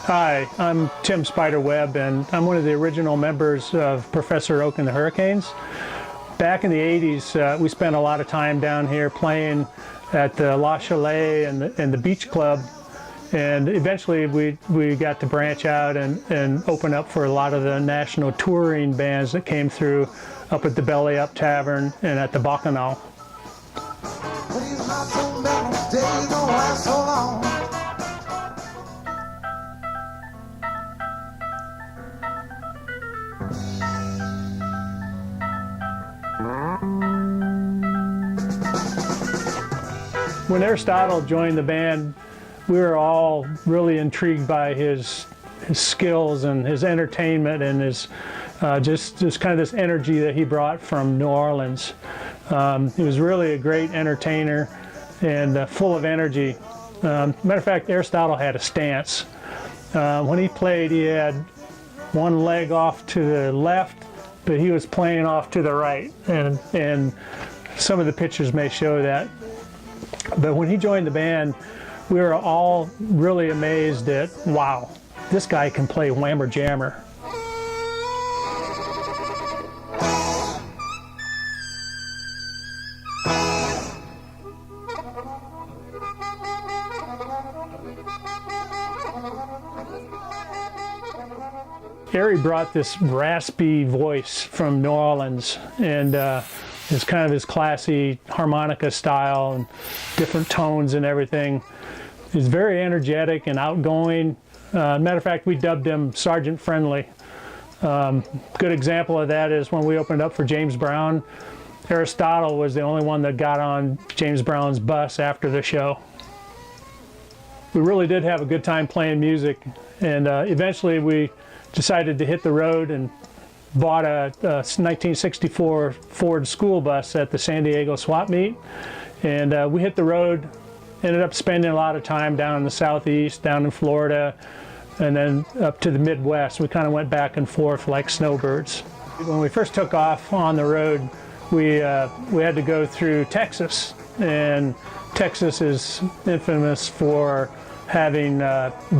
Hi, I'm Tim Spider Webb, and I'm one of the original members of Professor Oak and the Hurricanes. Back in the 80s, we spent a lot of time down here playing at the La Chalet and the Beach Club, and eventually we got to branch out and open up for a lot of the national touring bands that came through up at the Belly Up Tavern and at the Bacchanal. When Aristotle joined the band, we were all really intrigued by his skills and his entertainment and his just kind of this energy that he brought from New Orleans. He was really a great entertainer and full of energy. Matter of fact, Aristotle had a stance. When he played, he had one leg off to the left, but he was playing off to the right, and some of the pictures may show that. But when he joined the band, we were all really amazed at, wow, this guy can play whammer jammer. Ari brought this raspy voice from New Orleans, and it's kind of his classy harmonica style and different tones and everything. He's very energetic and outgoing. Matter of fact, we dubbed him Sgt Friendly. Good example of that is when we opened up for James Brown. Aristotle was the only one that got on James Brown's bus after the show. We really did have a good time playing music, and eventually we decided to hit the road and bought a 1964 Ford school bus at the San Diego swap meet, and we hit the road, ended up spending a lot of time down in the southeast, down in Florida, and then up to the Midwest. We kind of went back and forth like snowbirds. When we first took off on the road, we had to go through Texas, and Texas is infamous for having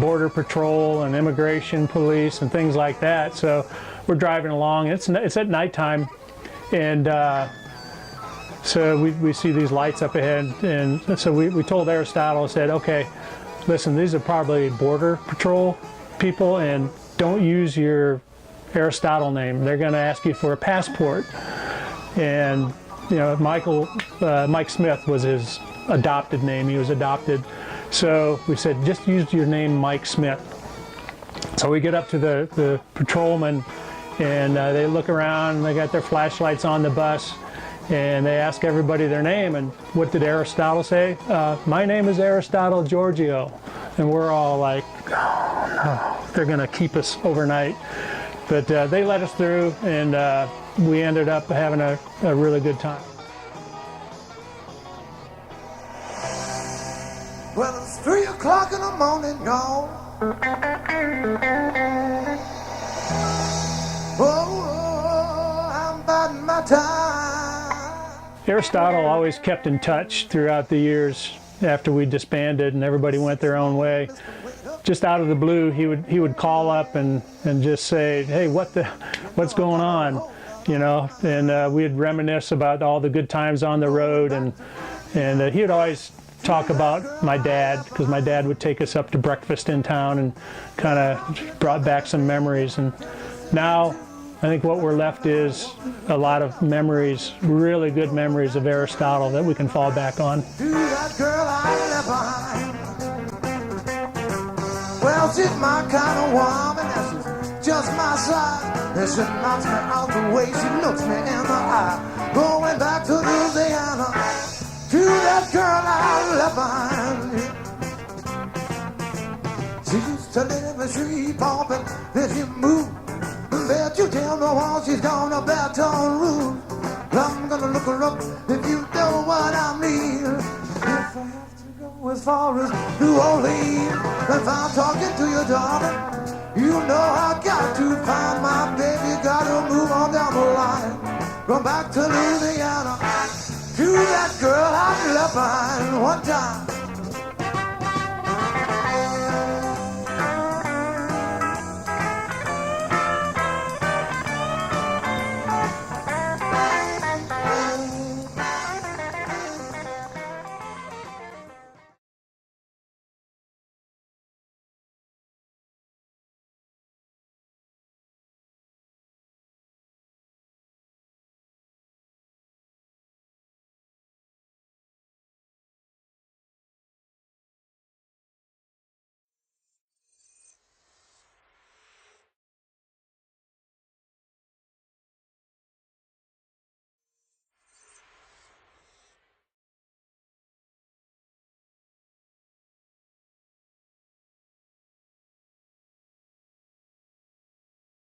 border patrol and immigration police and things like that. So we're driving along. It's at nighttime, and so we see these lights up ahead, and so we told Aristotle, said, okay, listen, these are probably border patrol people, and don't use your Aristotle name. They're going to ask you for a passport. And you know, Mike Smith was his adopted name. He was adopted. So we said, just use your name, Mike Smith. So we get up to the patrolman, and they look around, they got their flashlights on the bus, and they ask everybody their name. And what did Aristotle say? My name is Aristotle Georgio. And we're all like, oh no, they're going to keep us overnight. But they let us through, and we ended up having a really good time. Well, it's 3 o'clock in the morning, y'all. Oh, I'm biding my time. Aristotle always kept in touch throughout the years after we disbanded and everybody went their own way. Just out of the blue, he would call up and just say, hey, what's going on? You know, and we'd reminisce about all the good times on the road, and he would always talk about my dad, because my dad would take us up to breakfast in town and kind of brought back some memories. And now I think what we're left is a lot of memories, really good memories of Aristotle that we can fall back on. To that girl I left behind. Well, she's my kind of woman, and she's just my size. And she knocks me out the way she looks me in the eye. Going back to Louisiana, to that girl I left behind. She used to live in the street bumping, then she moved. Bet you tell no one she's gone to Baton Rouge. I'm gonna look her up if you know what I mean. If I have to go as far as New Orleans, if I'm talking to your darling, you know I got to find my baby. Gotta move on down the line, run back to Louisiana, to that girl I left behind one time.